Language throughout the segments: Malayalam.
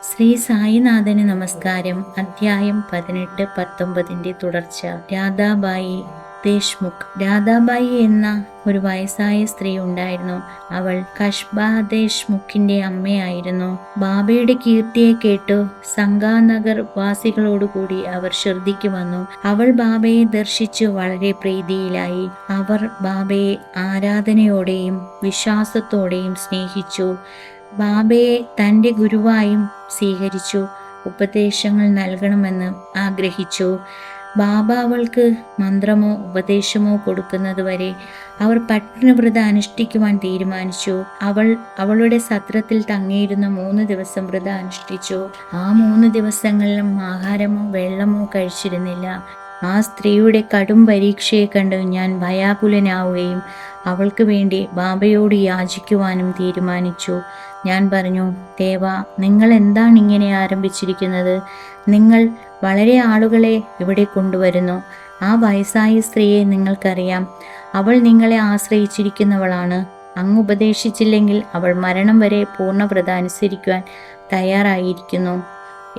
ശ്രീ സായിനാഥന് നമസ്കാരം. അധ്യായം 18-19 തുടർച്ച. രാധാബായി ദേശ്മുഖ്. രാധാബായി എന്ന ഒരു വയസ്സായ സ്ത്രീ ഉണ്ടായിരുന്നു. അവൾ കശ്ബാ ദേശ്മുഖിന്റെ അമ്മയായിരുന്നു. ബാബയുടെ കീർത്തിയെ കേട്ടു സംഗാനഗർ വാസികളോടുകൂടി അവർ ഷിർദിക്ക് വന്നു. അവൾ ബാബയെ ദർശിച്ചു വളരെ പ്രീതിയിലായി. അവർ ബാബയെ ആരാധനയോടെയും വിശ്വാസത്തോടെയും സ്നേഹിച്ചു. ബാബയെ തൻ്റെ ഗുരുവായും സ്വീകരിച്ചു. ഉപദേശങ്ങൾ നൽകണമെന്ന് ആഗ്രഹിച്ചു. ബാബ അവൾക്ക് മന്ത്രമോ ഉപദേശമോ കൊടുക്കുന്നതുവരെ അവർ പട്ടിണിവ്രത അനുഷ്ഠിക്കുവാൻ തീരുമാനിച്ചു. അവൾ അവളുടെ സത്രത്തിൽ തങ്ങിയിരുന്ന 3 ദിവസം വ്രത അനുഷ്ഠിച്ചു. ആ 3 ദിവസങ്ങളിലും ആഹാരമോ വെള്ളമോ കഴിച്ചിരുന്നില്ല. ആ സ്ത്രീയുടെ കടും പരീക്ഷയെ കണ്ട് ഞാൻ ഭയാകുലനാവുകയും അവൾക്ക് വേണ്ടി ബാബയോട് യാചിക്കുവാനും തീരുമാനിച്ചു. ഞാൻ പറഞ്ഞു, ദേവ, നിങ്ങൾ എന്താണ് ഇങ്ങനെ ആരംഭിച്ചിരിക്കുന്നത്? നിങ്ങൾ വളരെ ആളുകളെ ഇവിടെ കൊണ്ടുവരുന്നു. ആ വയസ്സായ സ്ത്രീയെ നിങ്ങൾക്കറിയാം. അവൾ നിങ്ങളെ ആശ്രയിച്ചിരിക്കുന്നവളാണ്. അങ്ങ് ഉപദേശിച്ചില്ലെങ്കിൽ അവൾ മരണം വരെ പൂർണ്ണവ്രത അനുസരിക്കുവാൻ തയ്യാറായിരിക്കുന്നു.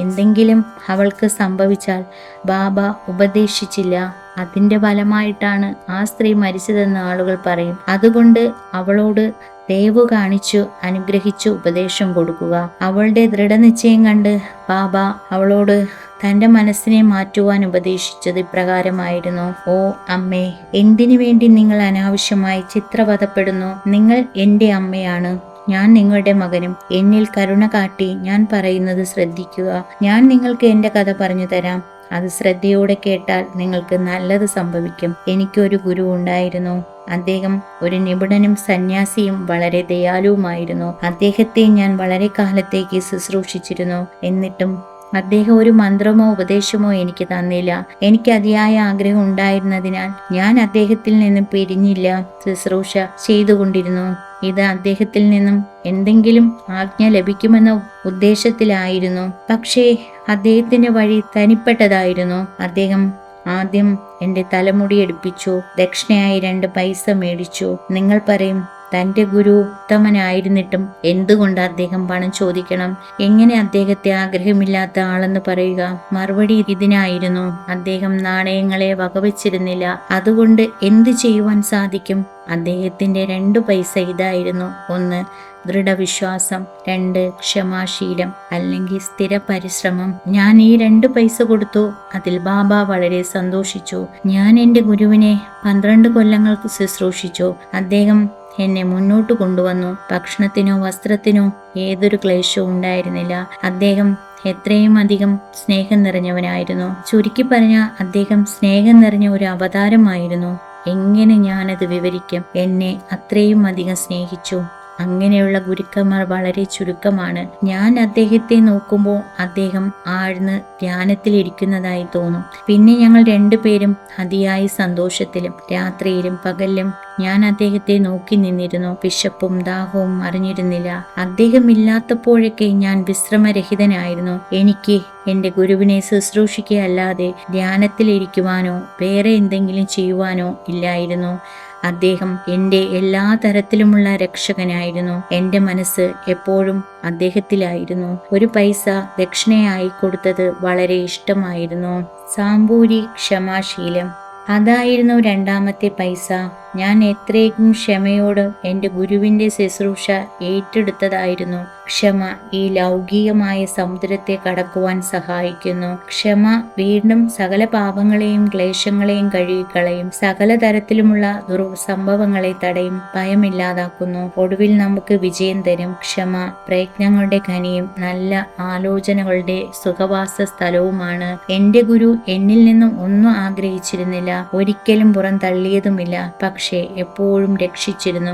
എന്തെങ്കിലും അവൾക്ക് സംഭവിച്ചാൽ ബാബ ഉപദേശിച്ചില്ല, അതിൻ്റെ ഫലമായിട്ടാണ് ആ സ്ത്രീ മരിച്ചതെന്ന് ആളുകൾ പറയും. അതുകൊണ്ട് അവളോട് ദയവ് കാണിച്ചു അനുഗ്രഹിച്ചു ഉപദേശം കൊടുക്കുക. അവളുടെ ദൃഢനിശ്ചയം കണ്ട് ബാബ അവളോട് തൻ്റെ മനസ്സിനെ മാറ്റുവാൻ ഉപദേശിച്ചത് ഇപ്രകാരമായിരുന്നു. ഓ അമ്മേ, എന്തിനു വേണ്ടി നിങ്ങൾ അനാവശ്യമായി ചിത്രവധപ്പെടുന്നു? നിങ്ങൾ എൻ്റെ അമ്മയാണ്, ഞാൻ നിങ്ങളുടെ മകനും. എന്നിൽ കരുണ കാട്ടി ഞാൻ പറയുന്നത് ശ്രദ്ധിക്കുക. ഞാൻ നിങ്ങൾക്ക് എൻ്റെ കഥ പറഞ്ഞു തരാം. അത് ശ്രദ്ധയോടെ കേട്ടാൽ നിങ്ങൾക്ക് നല്ലത് സംഭവിക്കും. എനിക്കൊരു ഗുരു ഉണ്ടായിരുന്നു. അദ്ദേഹം ഒരു നിപുണനും സന്യാസിയും വളരെ ദയാലുവുമായിരുന്നു. അദ്ദേഹത്തെ ഞാൻ വളരെ കാലത്തേക്ക് ശുശ്രൂഷിച്ചിരുന്നു. എന്നിട്ടും അദ്ദേഹം ഒരു മന്ത്രമോ ഉപദേശമോ എനിക്ക് തന്നില്ല. എനിക്ക് അതിയായ ആഗ്രഹം ഉണ്ടായിരുന്നതിനാൽ ഞാൻ അദ്ദേഹത്തിൽ നിന്നും പിരിഞ്ഞില്ല, ശുശ്രൂഷ ചെയ്തുകൊണ്ടിരുന്നു. ഇത് അദ്ദേഹത്തിൽ നിന്നും എന്തെങ്കിലും ആജ്ഞ ലഭിക്കുമെന്ന ഉദ്ദേശത്തിലായിരുന്നു. പക്ഷേ അദ്ദേഹത്തിന്റെ വഴി തനിപ്പെട്ടതായിരുന്നു. അദ്ദേഹം ആദ്യം എന്റെ തലമുടി എടുപ്പിച്ചു. ദക്ഷിണയായി 2 പൈസ മേടിച്ചു. നിങ്ങൾ പറയും, തൻ്റെ ഗുരു ഉത്തമനായിരുന്നിട്ടും എന്തുകൊണ്ട് അദ്ദേഹം പണം ചോദിക്കണം? എങ്ങനെ അദ്ദേഹത്തെ ആഗ്രഹമില്ലാത്ത ആളെന്ന് പറയുക? മറുപടി ഇതിനായിരുന്നു, അദ്ദേഹം നാണയങ്ങളെ വകവെച്ചിരുന്നില്ല. അതുകൊണ്ട് എന്ത് ചെയ്യുവാൻ സാധിക്കും? അദ്ദേഹത്തിന്റെ 2 പൈസ ഇതായിരുന്നു: 1 ദൃഢവിശ്വാസം, 2 ക്ഷമാശീലം അല്ലെങ്കിൽ സ്ഥിര പരിശ്രമം. ഞാൻ ഈ 2 പൈസ കൊടുത്തു. അതിൽ ബാബ വളരെ സന്തോഷിച്ചു. ഞാൻ എൻ്റെ ഗുരുവിനെ 12 കൊല്ലങ്ങൾക്ക് ശുശ്രൂഷിച്ചു. അദ്ദേഹം എന്നെ മുന്നോട്ട് കൊണ്ടുവന്നു. ഭക്ഷണത്തിനോ വസ്ത്രത്തിനോ ഏതൊരു ക്ലേശവും ഉണ്ടായിരുന്നില്ല. അദ്ദേഹം എത്രയും അധികം സ്നേഹം നിറഞ്ഞവനായിരുന്നു. ചുരുക്കി പറഞ്ഞ അദ്ദേഹം സ്നേഹം നിറഞ്ഞ ഒരു അവതാരമായിരുന്നു. എങ്ങനെ ഞാനത് വിവരിക്കും? എന്നെ അത്രയും അധികം സ്നേഹിച്ചു. അങ്ങനെയുള്ള ഗുരുക്കന്മാർ വളരെ ചുരുക്കമാണ്. ഞാൻ അദ്ദേഹത്തെ നോക്കുമ്പോൾ അദ്ദേഹം ആഴ്ന്ന് ധ്യാനത്തിലിരിക്കുന്നതായി തോന്നും. പിന്നെ ഞങ്ങൾ 2 പേരും അതിയായ സന്തോഷത്തിലും രാത്രിയിലും പകലിലും ഞാൻ അദ്ദേഹത്തെ നോക്കി നിന്നിരുന്നു. വിശപ്പും ദാഹവും അറിഞ്ഞിരുന്നില്ല. അദ്ദേഹം ഇല്ലാത്തപ്പോഴൊക്കെ ഞാൻ വിശ്രമരഹിതനായിരുന്നു. എനിക്ക് എൻ്റെ ഗുരുവിനെ ശുശ്രൂഷിക്കുകയല്ലാതെ ധ്യാനത്തിലിരിക്കുവാനോ വേറെ എന്തെങ്കിലും ചെയ്യുവാനോ ഇല്ലായിരുന്നു. അദ്ദേഹം എൻ്റെ എല്ലാ തരത്തിലുമുള്ള രക്ഷകനായിരുന്നു. എൻ്റെ മനസ്സ് എപ്പോഴും അദ്ദേഹത്തിലായിരുന്നു. 1 പൈസ ദക്ഷിണയായി കൊടുത്തത് വളരെ ഇഷ്ടമായിരുന്നു. സാമ്പൂരി ക്ഷമാശീലം, അതായിരുന്നു 2ാമത്തെ പൈസ. ഞാൻ എത്രയും ക്ഷമയോട് എൻ്റെ ഗുരുവിൻ്റെ ശുശ്രൂഷ ഏറ്റെടുത്തതായിരുന്നു. ക്ഷമ ഈ ലൗകികമായ സമുദ്രത്തെ കടക്കുവാൻ സഹായിക്കുന്നു. ക്ഷമ വീണ്ടും സകല പാപങ്ങളെയും ക്ലേശങ്ങളെയും കഴുകിക്കളയും. സകല തരത്തിലുമുള്ള ദുർസംഭവങ്ങളെ തടയും, ഭയമില്ലാതാക്കുന്നു. ഒടുവിൽ നമുക്ക് വിജയം തരും. ക്ഷമ പ്രയത്നങ്ങളുടെ ഖനിയും നല്ല ആലോചനകളുടെ സുഖവാസ സ്ഥലവുമാണ്. എൻ്റെ ഗുരു എന്നിൽ നിന്നും ഒന്നും ആഗ്രഹിച്ചിരുന്നില്ല, ഒരിക്കലും പുറം തള്ളിയതുമില്ല. പക്ഷേ എപ്പോഴും രക്ഷിച്ചിരുന്നു.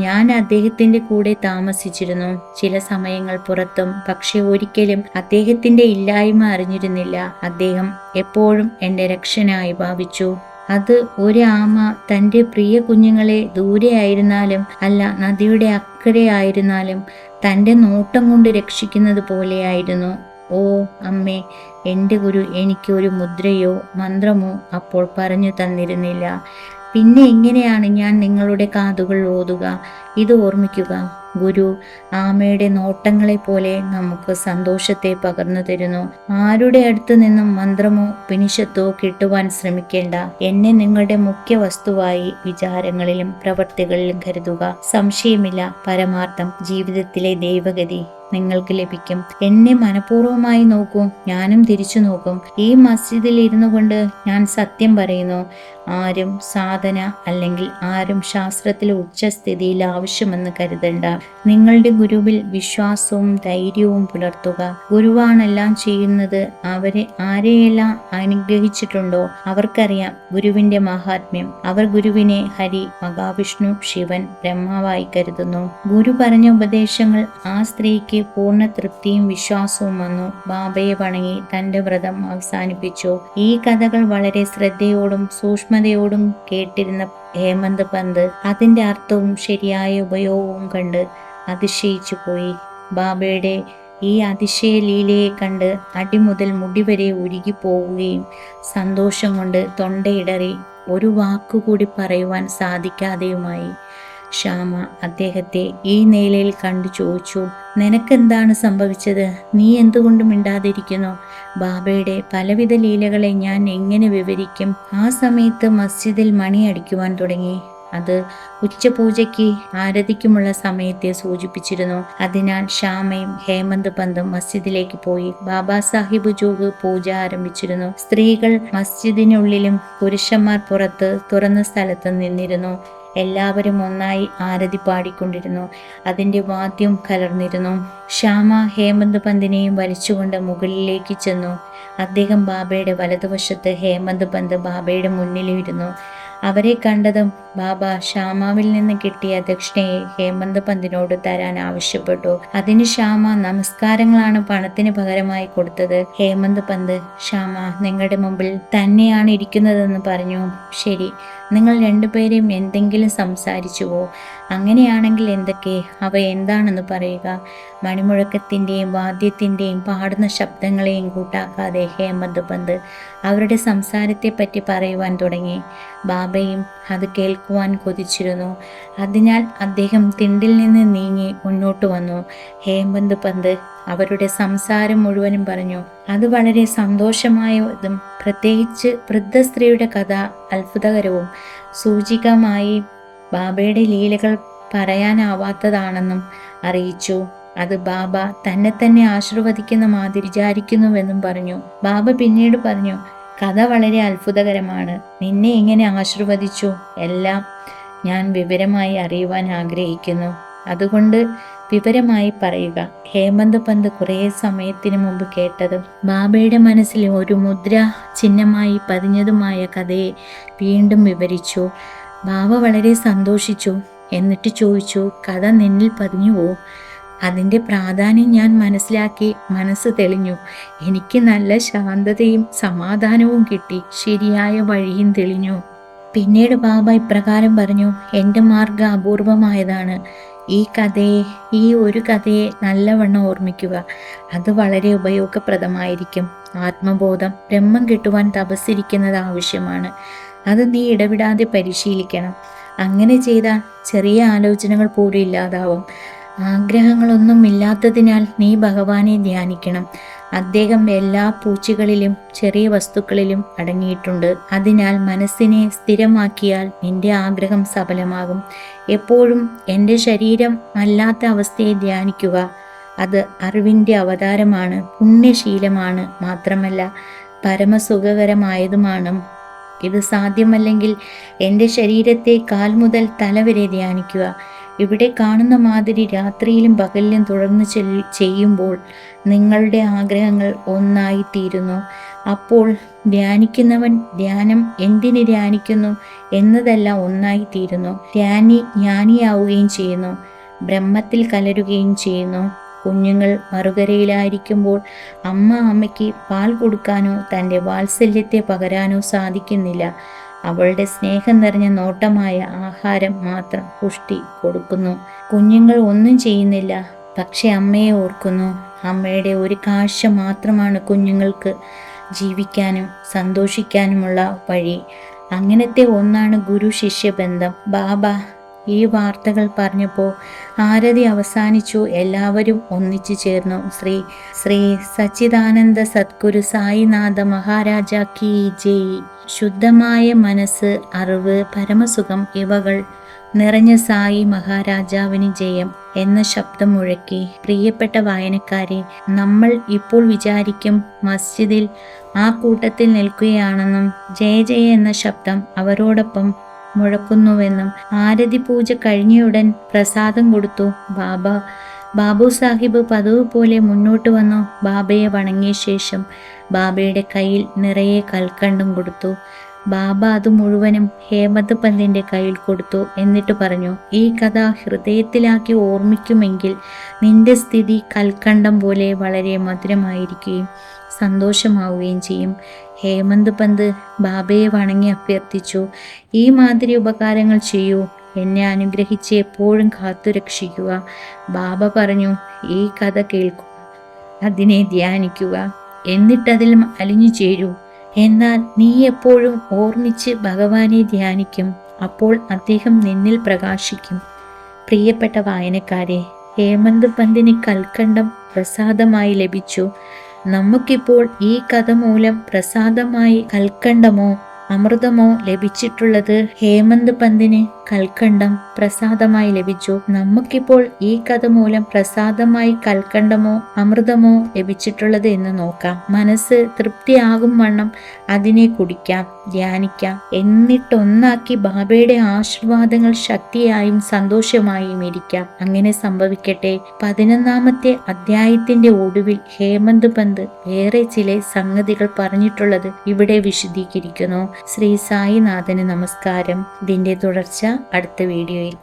ഞാൻ അദ്ദേഹത്തിന്റെ കൂടെ താമസിച്ചിരുന്നു. ചില സമയങ്ങൾ പുറത്തും. പക്ഷെ ഒരിക്കലും അദ്ദേഹത്തിന്റെ ഇല്ലായ്മ അറിഞ്ഞിരുന്നില്ല. അദ്ദേഹം എപ്പോഴും എൻ്റെ രക്ഷനായി ഭാവിച്ചു. അത് ഒരു ആമ തൻ്റെ പ്രിയ കുഞ്ഞുങ്ങളെ ദൂരെയായിരുന്നാലും അല്ല നദിയുടെ അക്കരെ ആയിരുന്നാലും തൻ്റെ നോട്ടം കൊണ്ട് രക്ഷിക്കുന്നത് പോലെയായിരുന്നു. ഓ അമ്മേ, എൻ്റെ ഗുരു എനിക്ക് ഒരു മുദ്രയോ മന്ത്രമോ അപ്പോൾ പറഞ്ഞു തന്നിരുന്നില്ല. പിന്നെ എങ്ങനെയാണ് ഞാൻ നിങ്ങളുടെ കാതുകൾ ഓതുക? ഇത് ഓർമ്മിക്കുക, ഗുരു ആമയുടെ നോട്ടങ്ങളെ പോലെ നമുക്ക് സന്തോഷത്തെ പകർന്നു തരുന്നു. ആരുടെ അടുത്തു നിന്നും മന്ത്രമോ ഉപനിഷത്തോ കിട്ടുവാൻ ശ്രമിക്കേണ്ട. എന്നെ നിങ്ങളുടെ മുഖ്യ വസ്തുവായി വിചാരങ്ങളിലും പ്രവർത്തികളിലും കരുതുക. സംശയമില്ല, പരമാർത്ഥം ജീവിതത്തിലെ ദൈവഗതി നിങ്ങൾക്ക് ലഭിക്കും. എന്നെ മനഃപൂർവ്വമായി നോക്കൂ, ഞാനും തിരിച്ചു നോക്കും. ഈ മസ്ജിദിൽ ഇരുന്നു കൊണ്ട് ഞാൻ സത്യം പറയുന്നു. ആരും സാധന അല്ലെങ്കിൽ ആരും ശാസ്ത്രത്തിലെ ഉച്ചസ്ഥിതിയിൽ ആവശ്യമെന്ന് കരുതണ്ട. നിങ്ങളുടെ ഗുരുവിൽ വിശ്വാസവും ധൈര്യവും പുലർത്തുക. ഗുരുവാണെല്ലാം ചെയ്യുന്നത്. അവരെ ആരെയെല്ലാം അനുഗ്രഹിച്ചിട്ടുണ്ടോ അവർക്കറിയാം ഗുരുവിന്റെ മഹാത്മ്യം. അവർ ഗുരുവിനെ ഹരി, മഹാവിഷ്ണു, ശിവൻ, ബ്രഹ്മാവായി കരുതുന്നു. ഗുരു പറഞ്ഞ ഉപദേശങ്ങൾ ആ സ്ത്രീക്ക് പൂർണ്ണ തൃപ്തിയും വിശ്വാസവും വന്നു. ബാബയെ വണങ്ങി തന്റെ വ്രതം അവസാനിപ്പിച്ചു. ഈ കഥകൾ വളരെ ശ്രദ്ധയോടും സൂക്ഷ്മതയോടും കേട്ടിരുന്ന ഹേമന്ത് പന്ത് അതിന്റെ അർത്ഥവും ശരിയായ ഉപയോഗവും കണ്ട് അതിശയിച്ചു പോയി. ബാബയുടെ ഈ അതിശയ ലീലയെ കണ്ട് അടിമുതൽ മുടിവരെ ഉരുകി പോവുകയും സന്തോഷം കൊണ്ട് തൊണ്ടയിടറി ഒരു വാക്കുകൂടി പറയുവാൻ സാധിക്കാതെയുമായി. ശ്യാമ അദ്ദേഹത്തെ ഈ നിലയിൽ കണ്ടു ചോദിച്ചു, നിനക്കെന്താണ് സംഭവിച്ചത്? നീ എന്തുകൊണ്ട് മിണ്ടാതിരിക്കുന്നു? ബാബയുടെ പലവിധ ലീലകളെ ഞാൻ എങ്ങനെ വിവരിക്കും? ആ സമയത്ത് മസ്ജിദിൽ മണി അടിക്കുവാൻ തുടങ്ങി. അത് ഉച്ചപൂജയ്ക്ക് ആരതിക്കുമുള്ള സമയത്തെ സൂചിപ്പിച്ചിരുന്നു. അതിനാൽ ശ്യാമയും ഹേമന്ത് പന്തും മസ്ജിദിലേക്ക് പോയി. ബാബാ സാഹിബ് ജോഗ് പൂജ ആരംഭിച്ചിരുന്നു. സ്ത്രീകൾ മസ്ജിദിനുള്ളിലും പുരുഷന്മാർ പുറത്ത് തുറന്ന സ്ഥലത്ത് നിന്നിരുന്നു. എല്ലാവരും ഒന്നായി ആരതി പാടിക്കൊണ്ടിരുന്നു. അതിന്റെ വാദ്യം കലർന്നിരുന്നു. ശ്യാമ ഹേമന്ത് പന്തിനെയും വലിച്ചുകൊണ്ട് മുകളിലേക്ക് ചെന്നു. അദ്ദേഹം ബാബയുടെ വലതുവശത്ത്, ഹേമന്ത് പന്ത് ബാബയുടെ മുന്നിലിരുന്നു. അവരെ കണ്ടതും ബാബ ശ്യാമാവിൽ നിന്ന് കിട്ടിയ ദക്ഷിണയെ ഹേമന്ത് പന്തിനോട് തരാൻ ആവശ്യപ്പെട്ടു. അതിന് ശ്യാമ നമസ്കാരങ്ങളാണ് പണത്തിന് പകരമായി കൊടുത്തത്. ഹേമന്ത് പന്ത്, ശ്യാമ നിങ്ങളുടെ മുമ്പിൽ തന്നെയാണ് ഇരിക്കുന്നതെന്ന് പറഞ്ഞു. ശരി, നിങ്ങൾ രണ്ടുപേരെയും എന്തെങ്കിലും സംസാരിച്ചുവോ? അങ്ങനെയാണെങ്കിൽ എന്തൊക്കെ? അവ എന്താണെന്ന് പറയുക. മണിമുഴക്കത്തിൻ്റെയും വാദ്യത്തിൻ്റെയും പാടുന്ന ശബ്ദങ്ങളെയും കൂട്ടാക്കാതെ ഹേമന്ത് പന്ത് അവരുടെ സംസാരത്തെ പറ്റി പറയുവാൻ തുടങ്ങി. ബാബയും അത് കേൾക്കുവാൻ കൊതിച്ചിരുന്നു. അതിനാൽ അദ്ദേഹം തിണ്ടിൽ നിന്ന് നീങ്ങി മുന്നോട്ട് വന്നു. ഹേമന്ത് പന്ത് അവരുടെ സംസാരം മുഴുവനും പറഞ്ഞു. അത് വളരെ സന്തോഷമായതും പ്രത്യേകിച്ച് വൃദ്ധ സ്ത്രീയുടെ കഥ അത്ഭുതകരവും സൂചികമായി ബാബയുടെ ലീലകൾ പറയാനാവാത്തതാണെന്നും അറിയിച്ചു. അത് ബാബ തന്നെ ആശീർവദിക്കുന്ന മാതിരി വിചാരിക്കുന്നുവെന്നും പറഞ്ഞു. ബാബ പിന്നീട് പറഞ്ഞു, കഥ വളരെ അത്ഭുതകരമാണ്. നിന്നെ എങ്ങനെ ആശീർവദിച്ചു എല്ലാം ഞാൻ വിവരമായി അറിയുവാൻ ആഗ്രഹിക്കുന്നു. അതുകൊണ്ട് വിവരമായി പറയുക. ഹേമന്ത് പന്ത് കുറേ സമയത്തിന് മുമ്പ് കേട്ടതും ബാബയുടെ മനസ്സിൽ ഒരു മുദ്ര ചിഹ്നമായി പതിഞ്ഞതുമായ കഥയെ വീണ്ടും വിവരിച്ചു. ബാബ വളരെ സന്തോഷിച്ചു. എന്നിട്ട് ചോദിച്ചു, കഥ നിന്നിൽ പതിഞ്ഞുവോ? അതിൻ്റെ പ്രാധാന്യം ഞാൻ മനസ്സിലാക്കി. മനസ്സ് തെളിഞ്ഞു. എനിക്ക് നല്ല ശാന്തതയും സമാധാനവും കിട്ടി. ശരിയായ വഴിയും തെളിഞ്ഞു. പിന്നീട് ബാബ ഇപ്രകാരം പറഞ്ഞു, എൻ്റെ മാർഗം അപൂർവമായതാണ്. ഈ ഒരു കഥയെ നല്ലവണ്ണം ഓർമ്മിക്കുക. അത് വളരെ ഉപയോഗപ്രദമായിരിക്കും. ആത്മബോധം, ബ്രഹ്മം കിട്ടുവാൻ തപസ്സിരിക്കുന്നത് ആവശ്യമാണ്. അത് നീ ഇടവിടാതെ പരിശീലിക്കണം. അങ്ങനെ ചെയ്താൽ ചെറിയ ആലോചനകൾ പോലും ഇല്ലാതാവും. ആഗ്രഹങ്ങളൊന്നും ഇല്ലാത്തതിനാൽ നീ ഭഗവാനെ ധ്യാനിക്കണം. അദ്ദേഹം എല്ലാ പൂച്ചകളിലും ചെറിയ വസ്തുക്കളിലും അടങ്ങിയിട്ടുണ്ട്. അതിനാൽ മനസ്സിനെ സ്ഥിരമാക്കിയാൽ നിന്റെ ആഗ്രഹം സഫലമാകും. എപ്പോഴും എൻ്റെ ശരീരം അല്ലാത്ത അവസ്ഥയെ ധ്യാനിക്കുക. അത് അറിവിൻ്റെ അവതാരമാണ്, പുണ്യശീലമാണ്, മാത്രമല്ല പരമസുഖകരമായതുമാണ്. ഇത് സാധ്യമല്ലെങ്കിൽ എൻ്റെ ശരീരത്തെ കാൽ മുതൽ തല വരെ ധ്യാനിക്കുക. ഇവിടെ കാണുന്ന മാതിരി രാത്രിയിലും പകലിലും തുടർന്ന് ചെയ്യുമ്പോൾ നിങ്ങളുടെ ആഗ്രഹങ്ങൾ ഒന്നായിത്തീരുന്നു. അപ്പോൾ ധ്യാനിക്കുന്നവൻ ധ്യാനം എന്തിന് ധ്യാനിക്കുന്നു എന്നതെല്ലാം ഒന്നായിത്തീരുന്നു. ധ്യാനി ജ്ഞാനിയാവുകയും ചെയ്യുന്നു, ബ്രഹ്മത്തിൽ കലരുകയും ചെയ്യുന്നു. കുഞ്ഞുങ്ങൾ മറുകരയിലായിരിക്കുമ്പോൾ അമ്മയ്ക്ക് പാൽ കൊടുക്കാനോ തൻ്റെ വാത്സല്യത്തെ പകരാനോ സാധിക്കുന്നില്ല. അവളുടെ സ്നേഹം നിറഞ്ഞ നോട്ടമായ ആഹാരം മാത്രം പുഷ്ടി കൊടുക്കുന്നു. കുഞ്ഞുങ്ങൾ ഒന്നും ചെയ്യുന്നില്ല, പക്ഷെ അമ്മയെ ഓർക്കുന്നു. അമ്മയുടെ ഒരു കാഴ്ച മാത്രമാണ് കുഞ്ഞുങ്ങൾക്ക് ജീവിക്കാനും സന്തോഷിക്കാനുമുള്ള വഴി. അങ്ങനത്തെ ഒന്നാണ് ഗുരു ശിഷ്യ ബന്ധം. ബാബ ഈ വാർത്തകൾ പറഞ്ഞപ്പോൾ ആരതി അവസാനിച്ചു. എല്ലാവരും ഒന്നിച്ചു ചേർന്നു. ശ്രീ ശ്രീ സച്ചിദാനന്ദ സദ്ഗുരു സായിനാഥ മഹാരാജ കീ ജയ്. ശുദ്ധമായ മനസ്സ്, അറിവ്, പരമസുഖം ഇവകൾ നിറഞ്ഞ സായി മഹാരാജാവിന് ജയം എന്ന ശബ്ദം മുഴക്കി. പ്രിയപ്പെട്ട വായനക്കാരെ, നമ്മൾ ഇപ്പോൾ വിചാരിക്കും മസ്ജിദിൽ ആ കൂട്ടത്തിൽ നിൽക്കുകയാണെന്നും ജയ ജയ എന്ന ശബ്ദം അവരോടൊപ്പം മുഴക്കുന്നുവെന്നും. ആരതി പൂജ കഴിഞ്ഞയുടൻ പ്രസാദം കൊടുത്തു. ബാബു സാഹിബ് പതിവ് പോലെ മുന്നോട്ട് വന്നു. ബാബയെ വണങ്ങിയ ശേഷം ബാബയുടെ കയ്യിൽ നിറയെ കൽക്കണ്ടം കൊടുത്തു. ബാബ അത് മുഴുവനും ഹേമന്ത് പന്തിന്റെ കയ്യിൽ കൊടുത്തു. എന്നിട്ട് പറഞ്ഞു, ഈ കഥ ഹൃദയത്തിലാക്കി ഓർമ്മിക്കുമെങ്കിൽ നിന്റെ സ്ഥിതി കൽക്കണ്ടം പോലെ വളരെ മധുരമായിരിക്കുകയും സന്തോഷമാവുകയും ചെയ്യും. ഹേമന്ത് പന്ത് ബാബയെ വണങ്ങി അഭ്യർത്ഥിച്ചു, ഈ മാതിരി ഉപകാരങ്ങൾ ചെയ്യൂ, എന്നെ അനുഗ്രഹിച്ച് എപ്പോഴും കാത്തുരക്ഷിക്കുക. ബാബ പറഞ്ഞു, ഈ കഥ കേൾക്കുക, അതിനെ ധ്യാനിക്കുക, എന്നിട്ടതിൽ അലിഞ്ഞു ചേരൂ. എന്നാൽ നീ എപ്പോഴും ഓർമ്മിച്ച് ഭഗവാനെ ധ്യാനിക്കും, അപ്പോൾ അദ്ദേഹം നിന്നിൽ പ്രകാശിക്കും. പ്രിയപ്പെട്ട വായനക്കാരെ, ഹേമന്ത് പന്തിന് കൽക്കണ്ടം പ്രസാദമായി ലഭിച്ചു. നമുക്കിപ്പോൾ ഈ കഥ മൂലം പ്രസാദമായി കൽക്കണ്ടമോ അമൃതമോ ലഭിച്ചിട്ടുള്ളത്? ഹേമന്ത് പന്തിന് കൽക്കണ്ടം പ്രസാദമായി ലഭിച്ചു. നമുക്കിപ്പോൾ ഈ കഥ മൂലം പ്രസാദമായി കൽക്കണ്ടമോ അമൃതമോ ലഭിച്ചിട്ടുള്ളത് എന്ന് നോക്കാം. മനസ്സ് തൃപ്തിയാകും വണ്ണം അതിനെ കുടിക്കാം, ധ്യാനിക്കാം, എന്നിട്ടൊന്നാക്കി ബാബയുടെ ആശീർവാദങ്ങൾ ശക്തിയായും സന്തോഷമായും ഇരിക്കാം. അങ്ങനെ സംഭവിക്കട്ടെ. 11-ാമത്തെ അധ്യായത്തിന്റെ ഒടുവിൽ ഹേമന്ത് പന്ത് വേറെ ചില സംഗതികൾ പറഞ്ഞിട്ടുള്ളത് ഇവിടെ വിശദീകരിക്കുന്നു. ശ്രീ സായിനാഥന് നമസ്കാരം. ഇതിന്റെ തുടർച്ച അടുത്ത വീഡിയോയിൽ.